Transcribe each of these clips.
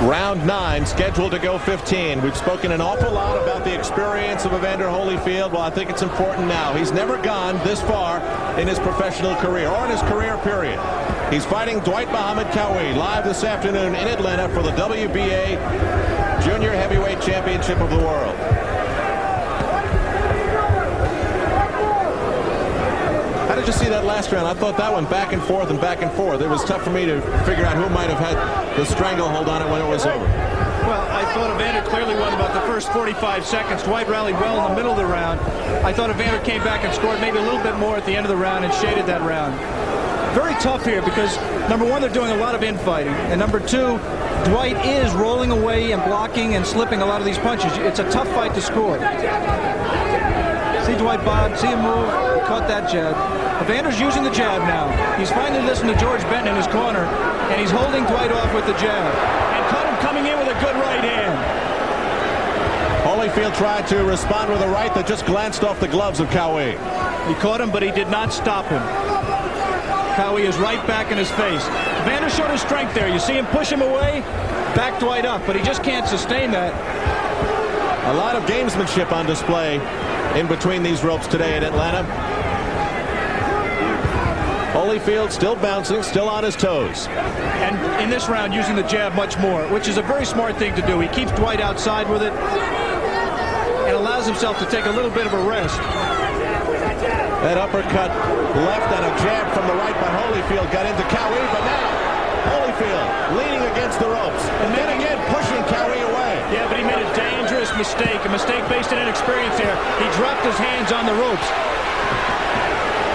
Round 9 scheduled to go 15. We've spoken an awful lot about the experience of Evander Holyfield. Well, I think it's important now. He's never gone this far in his professional career or in his career period. He's fighting Dwight Qawi live this afternoon in Atlanta for the WBA Junior Heavyweight Championship of the World. How did you see that last round? I thought that one back and forth and back and forth. It was tough for me to figure out who might have had the stranglehold on it when it was over. Well, I thought Evander clearly won about the first 45 seconds. Dwight rallied well in the middle of the round. I thought Evander came back and scored maybe a little bit more at the end of the round and shaded that round. Very tough here because, number one, they're doing a lot of infighting. And number two, Dwight is rolling away and blocking and slipping a lot of these punches. It's a tough fight to score. See Dwight bob, see him move, caught that jab. Evander's using the jab now. He's finally listened to George Benton in his corner, and he's holding Dwight off with the jab. And caught him coming in with a good right hand. Holyfield tried to respond with a right that just glanced off the gloves of Qawi. He caught him, but he did not stop him. Qawi is right back in his face. Evander showed his strength there. You see him push him away, back Dwight up, but he just can't sustain that. A lot of gamesmanship on display in between these ropes today in Atlanta. Holyfield still bouncing, still on his toes. And in this round, using the jab much more, which is a very smart thing to do. He keeps Dwight outside with it and allows himself to take a little bit of a rest. That uppercut left and a jab from the right by Holyfield got into Qawi, but now Holyfield leaning against the ropes and then again pushing Qawi away. Yeah, but he made a dangerous mistake, a mistake based on inexperience there. He dropped his hands on the ropes.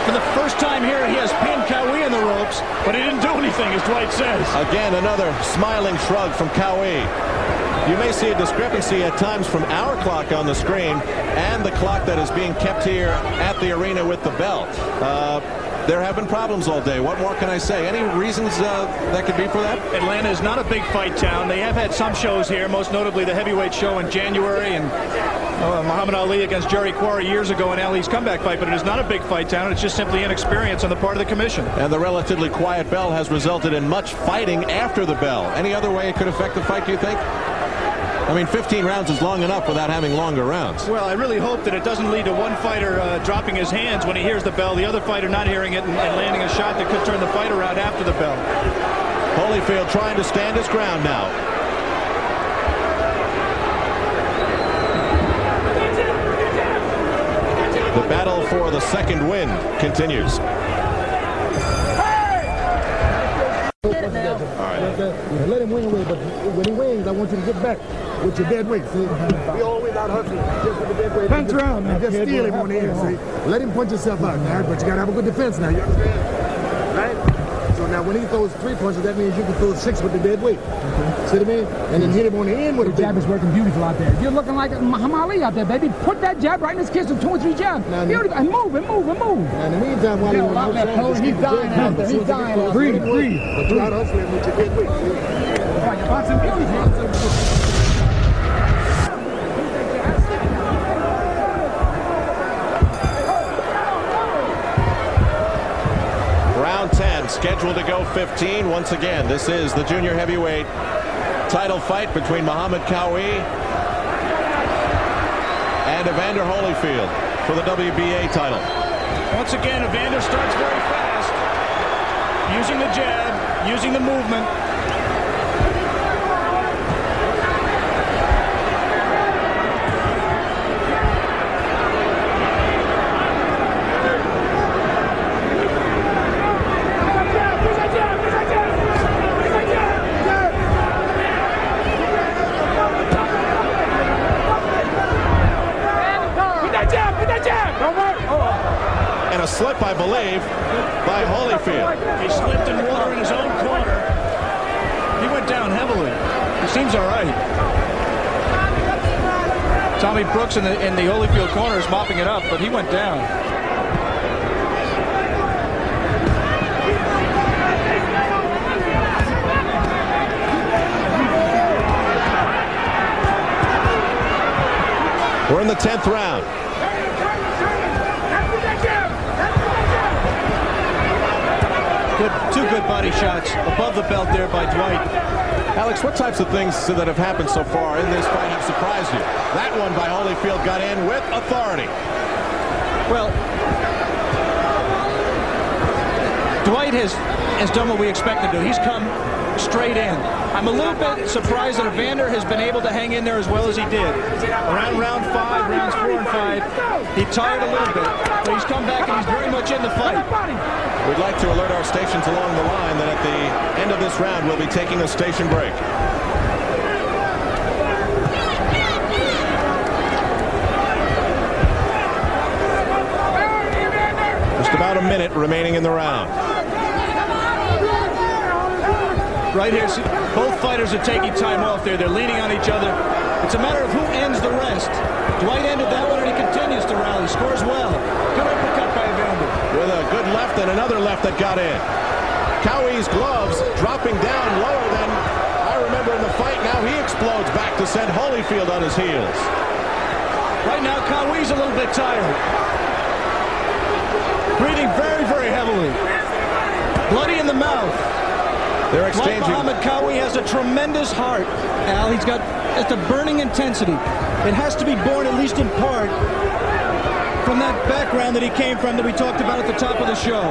For the first time here, he has pinned Qawi in the ropes, but he didn't do anything, as Dwight says. Again, another smiling shrug from Qawi. You may see a discrepancy at times from our clock on the screen and the clock that is being kept here at the arena with the belt. There have been problems all day. What more can I say? Any reasons that could be for that? Atlanta is not a big fight town. They have had some shows here, most notably the heavyweight show in January and Muhammad Ali against Jerry Quarry years ago in Ali's comeback fight, but it is not a big fight town. It's just simply inexperience on the part of the commission. And the relatively quiet bell has resulted in much fighting after the bell. Any other way it could affect the fight, do you think? I mean, 15 rounds is long enough without having longer rounds. Well, I really hope that it doesn't lead to one fighter dropping his hands when he hears the bell, the other fighter not hearing it and landing a shot that could turn the fight around after the bell. Holyfield trying to stand his ground now. The battle for the second win continues. Let him win away, but when he wins, I want you to get back with your dead weight. See, we always out hustling just with the dead weight. Punch around, man. Just steal him on the end. See, let him punch himself out, man. But you gotta have a good defense now. You understand? Right? So now when he throws 3 punches, that means you can throw 6 with the dead weight. See what I mean? And then hit him on the end with the jab is working beautiful out there. You're looking like Muhammad Ali out there, baby. Put that jab right in his kiss with 2 or 3 jabs. Beautiful. And move, and move, and move. Now, in the meantime, while he's on outside, he's dying out there. He's dying. Breathe, breathe. But you out hustling with your dead weight. Right, you're boxing beautiful. Round 10 scheduled to go 15. Once again, this is the junior heavyweight title fight between Muhammad Qawi and Evander Holyfield for the WBA title. Once again, Evander starts very fast, using the jab, using the movement. And a slip, I believe, by Holyfield. He slipped in water in his own corner. He went down heavily. He seems all right. Tommy Brooks in the Holyfield corner is mopping it up, but he went down. We're in the 10th round. Two good body shots above the belt there by Dwight. Alex, what types of things that have happened so far in this fight have surprised you? That one by Holyfield got in with authority. Well, Dwight has done what we expected to do. He's come straight in. I'm a little bit surprised that Evander has been able to hang in there as well as he did. Around round 5, rounds 4 and 5, he tired a little bit, but he's come back and he's very much in the fight. We'd like to alert our stations along the line that at the end of this round, we'll be taking a station break. Just about a minute remaining in the round. Right here, both fighters are taking time off there. They're leaning on each other. It's a matter of who ends the rest. Dwight ended that one, and he continues to rally. Scores well. Good uppercut by Evander. With a good left and another left that got in. Qawi's gloves dropping down lower than I remember in the fight. Now he explodes back to send Holyfield on his heels. Right now, Qawi's a little bit tired. Breathing very, very heavily. Bloody in the mouth. They're exchanging. Dwight Muhammad Qawi has a tremendous heart, Al. He's got just a burning intensity. It has to be born, at least in part, from that background that he came from that we talked about at the top of the show.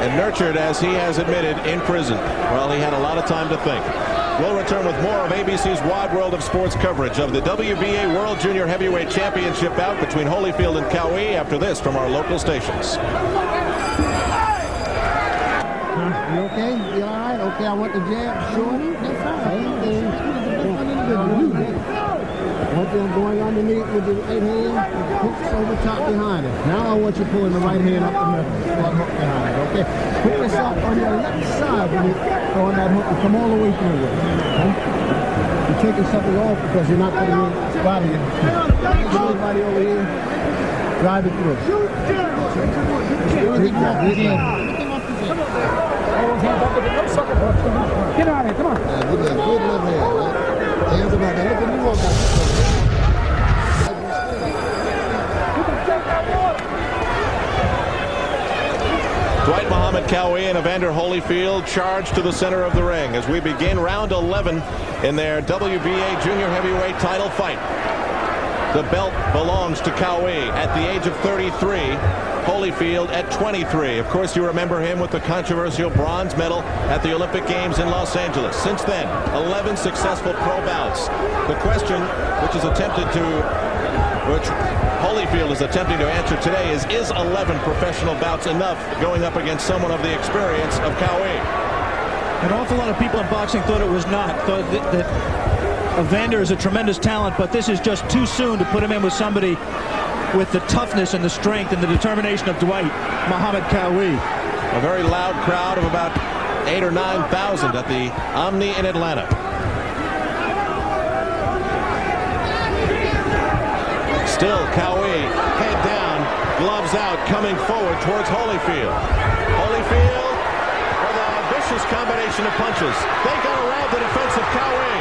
And nurtured, as he has admitted, in prison. Well, he had a lot of time to think. We'll return with more of ABC's Wide World of Sports coverage of the WBA World Junior Heavyweight Championship bout between Holyfield and Qawi after this from our local stations. You okay? You all right? Okay, I want the jab. Sure. That's all right. What they're going underneath with the right hand, hooks over top behind it. Now I want you pulling the right hand up the middle. Hook behind it, okay? Put yourself on your left side when you're throwing that hook and come all the way through it. Okay? You're taking something off because you're not putting your body in. Get your body over here. Drive it through. Good job. Good job. Get out of here, come on. Good left hand, right? Hands about that. Look at me walk out. Dwight Muhammad Qawi and Evander Holyfield charge to the center of the ring as we begin round 11 in their WBA Junior Heavyweight title fight. The belt belongs to Qawi at the age of 33. Holyfield at 23. Of course, you remember him with the controversial bronze medal at the Olympic Games in Los Angeles. Since then, 11 successful pro bouts. The question, which Holyfield is attempting to answer today, is 11 professional bouts enough going up against someone of the experience of Qawi? An awful lot of people in boxing thought it was not. Thought that Evander is a tremendous talent, but this is just too soon to put him in with somebody with the toughness and the strength and the determination of Dwight Muhammad Qawi. A very loud crowd of about 8,000 or 9,000 at the Omni in Atlanta. Still Qawi, head down, gloves out, coming forward towards Holyfield. Holyfield with a vicious combination of punches. They got around the defense of Qawi.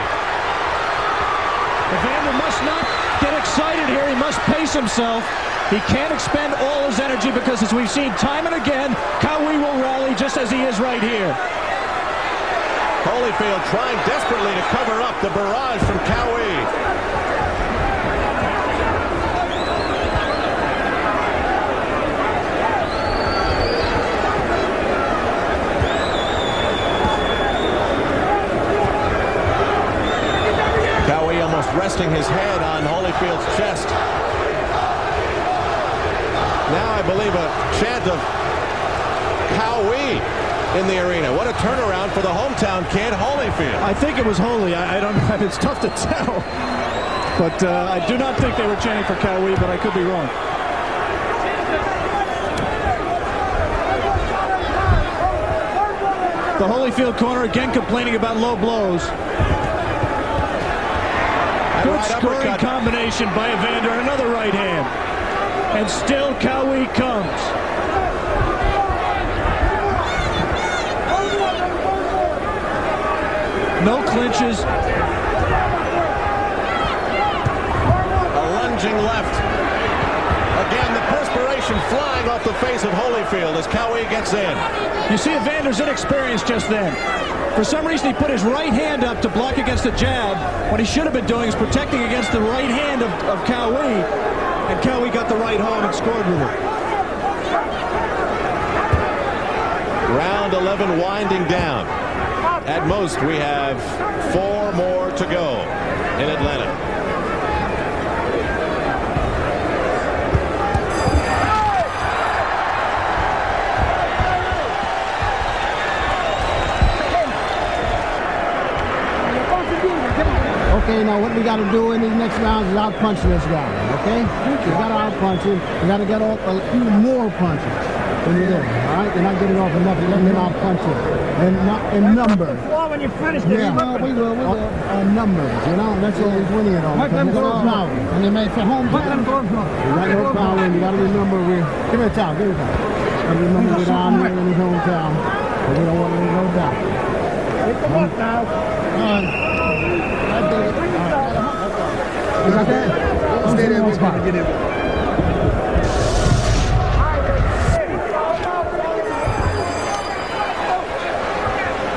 Evander must not get excited here. He must pace himself. He can't expend all his energy because, as we've seen time and again, Qawi will rally just as he is right here. Holyfield trying desperately to cover up the barrage from Qawi. Qawi almost resting his head on Holyfield's chest. Now I believe a chant of Qawi in the arena. What a turnaround for the hometown kid, Holyfield. I think it was Holy. I don't know. It's tough to tell. But I do not think they were chanting for Qawi, but I could be wrong. The Holyfield corner again complaining about low blows. Good right scoring combination by Evander. Another right hand. And still Qawi comes. No clinches. A lunging left. Again, the perspiration flying off the face of Holyfield as Qawi gets in. You see Evander's inexperience just then. For some reason, he put his right hand up to block against the jab. What he should have been doing is protecting against the right hand of Qawi. And Qawi got the right home and scored with it. Round 11 winding down. At most, we have 4 more to go in Atlanta. Okay, now what we got to do in these next rounds is out-punch this guy, okay? You got to out-punch him. You got to get off a few more punches when you're there, all right? You're not getting off enough. You're letting him out-punch him. And not in numbers. When you finish, yeah, well, we will. Numbers, you know? That's what he's winning it on. Let them go power. And you may say home. Let them go. You got no power, and you got to remember give me a towel, give me a towel. And remember we're down here in his hometown. And we don't want to leave no doubt. Take them up now. You got that? Stay there, we're going to get it.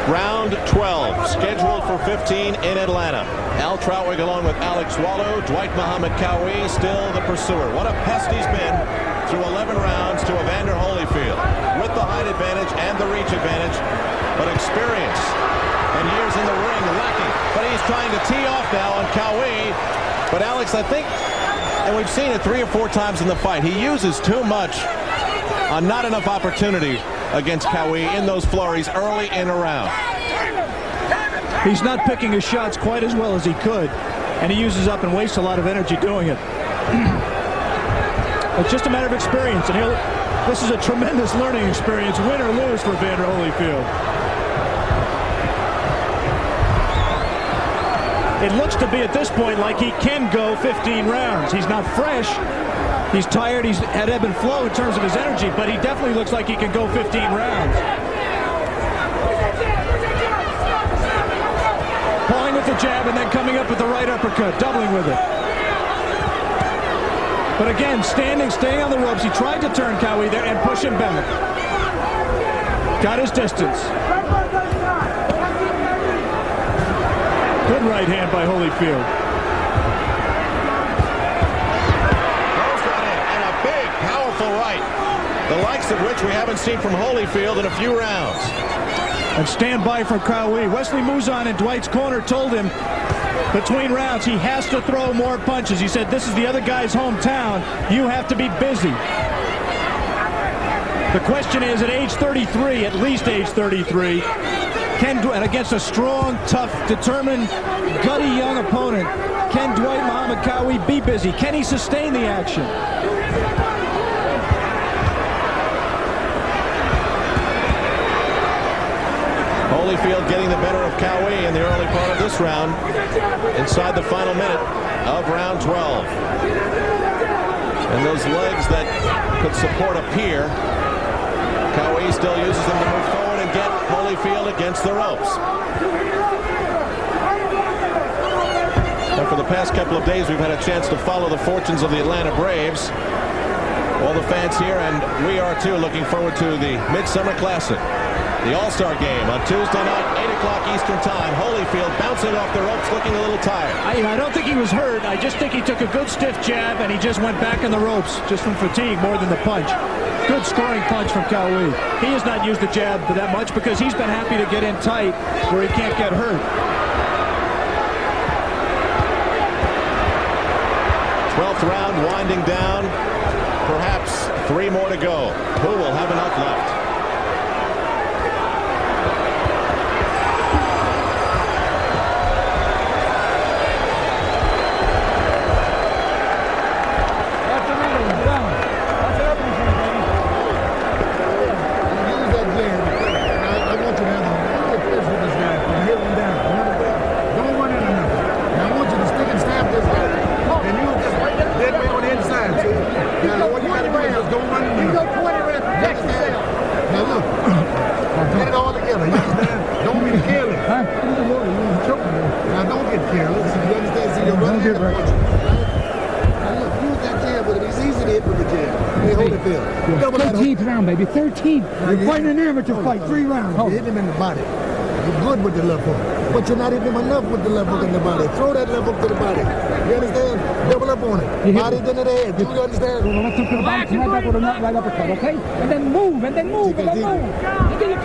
Round 12, scheduled for 15 in Atlanta. Al Trautwig along with Alex Wallo. Dwight Muhammad Qawi still the pursuer. What a pest he's been through 11 rounds to Evander Holyfield. With the height advantage and the reach advantage, but experience and years in the ring lacking. But he's trying to tee off now on Qawi. But Alex, I think, and we've seen it 3 or 4 times in the fight, he uses too much on not enough opportunity against Qawi in those flurries early in a round. He's not picking his shots quite as well as he could, and he uses up and wastes a lot of energy doing it. It's just a matter of experience, and this is a tremendous learning experience, win or lose for Evander Holyfield. It looks to be at this point like he can go 15 rounds. He's not fresh. He's tired. He's had ebb and flow in terms of his energy, but he definitely looks like he can go 15 rounds. Pulling with the jab and then coming up with the right uppercut, doubling with it. But again, staying on the ropes. He tried to turn Qawi there and push him back. Got his distance. Good right hand by Holyfield. And a big, powerful right. The likes of which we haven't seen from Holyfield in a few rounds. And stand by from Qawi. Wesley Mouzon in Dwight's corner told him between rounds he has to throw more punches. He said, this is the other guy's hometown. You have to be busy. The question is, at age 33, at least age 33, and against a strong, tough, determined, gutty young opponent, can Dwight Muhammad Qawi be busy? Can he sustain the action? Holyfield getting the better of Qawi in the early part of this round, inside the final minute of round 12. And those legs that could support a pier, Qawi still uses them to move forward and get Holyfield against the ropes. And for the past couple of days, we've had a chance to follow the fortunes of the Atlanta Braves. All the fans here, and we are too, looking forward to the Midsummer Classic. The All-Star Game on Tuesday night, 8 o'clock Eastern Time. Holyfield bouncing off the ropes, looking a little tired. I don't think he was hurt. I just think he took a good stiff jab, and he just went back in the ropes, just from fatigue more than the punch. Good scoring punch from Qawi. He has not used the jab that much because he's been happy to get in tight where he can't get hurt. 12th round winding down. Perhaps 3 more to go. Who will have enough left? Round, baby. 13th. You're fighting an amateur fight. 3 rounds. You hit him in the body. You're good with the left hook. But you're not hitting him enough with the left hook in the body. Throw that left hook to the body. You understand? Double up on it. Body then to the head. You understand? Let's look to the bottom. Come right back with a right uppercut, okay? And then move, and then move, and then move. You get your